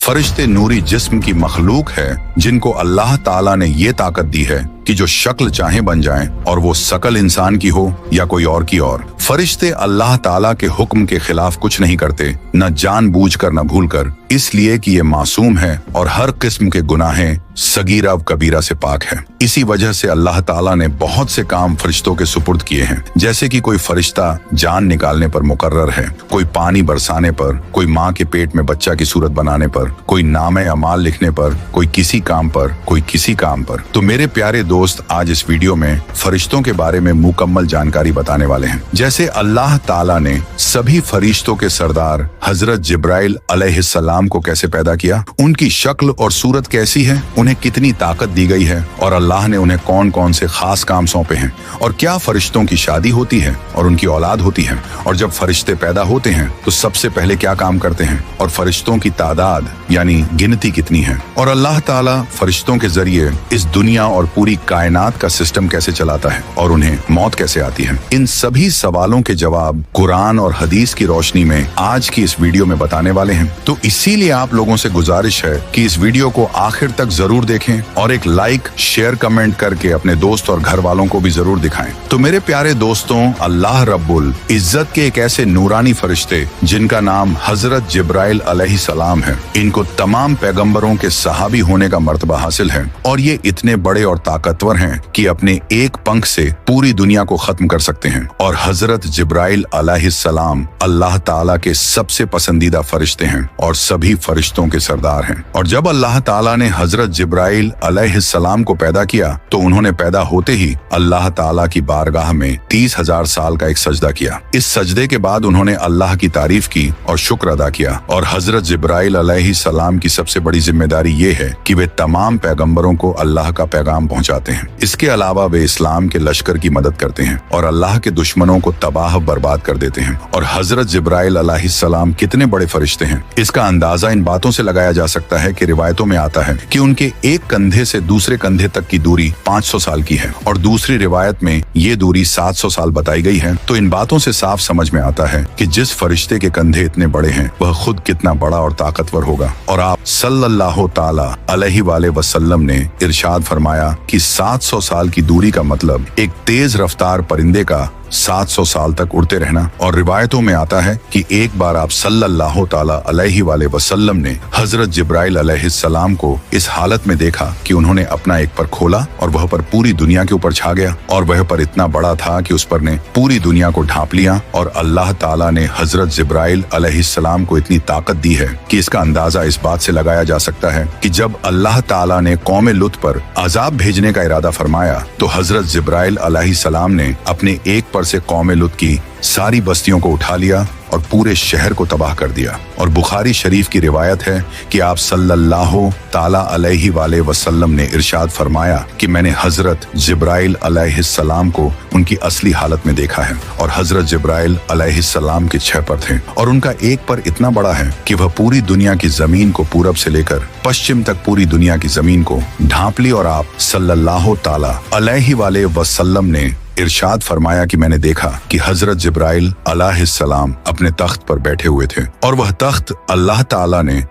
फरिश्ते नूरी जिस्म की मखलूक है जिनको अल्लाह ताला ने ये ताकत दी है कि जो शक्ल चाहे बन जाएं, और वो शकल इंसान की हो या कोई और की और। फरिश्ते अल्लाह ताला के हुक्म के खिलाफ कुछ नहीं करते, न जानबूझकर न भूलकर, इसलिए कि ये मासूम है और हर किस्म के गुनाहें सगीरा व कबीरा से पाक है। इसी वजह से अल्लाह ताला ने बहुत से काम फरिश्तों के सुपुर्द किए हैं, जैसे कि कोई फरिश्ता जान निकालने पर मुकर्रर है, कोई पानी बरसाने पर, कोई माँ के पेट में बच्चा की सूरत बनाने पर, कोई नामे अमाल लिखने पर, कोई किसी काम पर, कोई किसी काम पर। तो मेरे प्यारे दोस्त, आज इस वीडियो में फरिश्तों के बारे में मुकम्मल जानकारी बताने वाले हैं। जैसे अल्लाह ताला ने सभी फरिश्तों के सरदार हजरत जिब्राइल अलैहिस्सलाम को कैसे पैदा किया, उनकी शक्ल और सूरत कैसी है, उन्हें कितनी ताकत दी गई है, और अल्लाह ने उन्हें कौन कौन से खास काम सौंपे हैं, और क्या फरिश्तों की शादी होती है और उनकी औलाद होती है, और जब फरिश्ते पैदा होते हैं तो सबसे पहले क्या काम करते हैं, और फरिश्तों की तादाद यानी गिनती कितनी है, और अल्लाह ताला फरिश्तों के जरिए इस दुनिया और पूरी कायनात का सिस्टम कैसे चलाता है, और उन्हें मौत कैसे आती है। इन सभी सवालों के जवाब कुरान और हदीस की रोशनी में आज की इस वीडियो में बताने वाले हैं। तो इसीलिए आप लोगों से गुजारिश है कि इस वीडियो को आखिर तक जरूर देखें और एक लाइक, शेयर, कमेंट करके अपने दोस्त और घर वालों को भी जरूर दिखाएं। तो मेरे प्यारे दोस्तों, अल्लाह रब्बुल इज्जत के एक ऐसे नूरानी फरिश्ते जिनका नाम हजरत जिब्राइल अलैहिस्सलाम है, इनको तमाम पैगंबरों के सहाबी होने का मर्तबा हासिल है, और ये इतने बड़े और ताकतवर हैं कि अपने एक पंख से पूरी दुनिया को खत्म कर सकते हैं। और हजरत जिब्राइल अलैहिस्सलाम अल्लाह ताला के सबसे पसंदीदा फरिश्ते हैं और सभी फरिश्तों के सरदार हैं। और जब अल्लाह ताला ने हजरत जिब्राइल अलैहिस्सलाम को पैदा किया तो उन्होंने पैदा होते ही अल्लाह ताला की बारगाह में 30,000 साल का एक सजदा किया। इस सजदे के बाद उन्होंने अल्लाह की तारीफ की और शुक्र अदा किया। और हजरत जिब्राइल अलैहिस्सलाम की सबसे बड़ी जिम्मेदारी ये है कि वे तमाम पैगंबरों को अल्लाह का पैगाम पहुंचाते हैं। इसके अलावा वे इस्लाम के लश्कर की मदद करते हैं और अल्लाह के दुश्मनों को तबाह बर्बाद कर देते हैं। और हजरत जिब्राइल अलैहिस्सलाम कितने बड़े फरिश्ते हैं, इसका अंदाजा इन बातों से लगाया जा सकता है कि रिवायतों में आता है कि उनके एक कंधे से दूसरे कंधे तक की दूरी 500 साल की है, और दूसरी रिवायत में ये दूरी 700 साल बताई गई है। तो इन बातों से साफ समझ में आता है कि जिस फरिश्ते के कंधे इतने बड़े हैं वह खुद कितना बड़ा और ताकतवर होगा। और आप सल्लल्लाहु ताला अलैहि वसल्लम ने इरशाद फरमाया कि 700 साल की दूरी का मतलब एक तेज रफ्तार परिंदे का 700 साल तक उड़ते रहना। और रिवायतों में आता है कि एक बार आप सल्लल्लाहु ताला अलैहि वसल्लम ने हजरत जिब्राइल अलैहिस्सलाम को इस हालत में देखा कि उन्होंने अपना एक पर खोला और वह पर पूरी दुनिया के ऊपर छा गया, और वह पर इतना बड़ा था कि उस पर ने पूरी दुनिया को ढांप लिया। और अल्लाह ताला ने हजरत जिब्राइल अलैहिस्सलाम को इतनी ताकत दी है कि इसका अंदाजा इस बात से लगाया जा सकता है कि जब अल्लाह ताला ने कौम लुत पर अजाब भेजने का इरादा फरमाया तो हजरत जिब्राइल अलैहिस्सलाम ने अपने एक पर से कौम लुत की सारी बस्तियों को उठा लिया और पूरे शहर को तबाह कर दिया। और बुखारी शरीफ की रिवायत है कि आप सल्लल्लाहु ताला अलैहि वसल्लम ने इरशाद फरमाया कि मैंने हजरत जिब्राइल अलैहिस्सलाम को उनकी असली हालत में देखा है, और हजरत जिब्राइल अलैहिस्सलाम के 6 पर थे, और उनका एक पर इतना बड़ा है कि वह पूरी दुनिया की जमीन को पूरब से लेकर पश्चिम तक पूरी दुनिया की जमीन को ढांप ली। और आप सल्लल्लाहु ताला अलैहि वसल्लम ने इरशाद फरमाया कि मैंने देखा कि हजरत जिब्राइल अलैहिस्सलाम अपने तख्त पर बैठे हुए थे, और वह तख्त अल्लाह ताला ने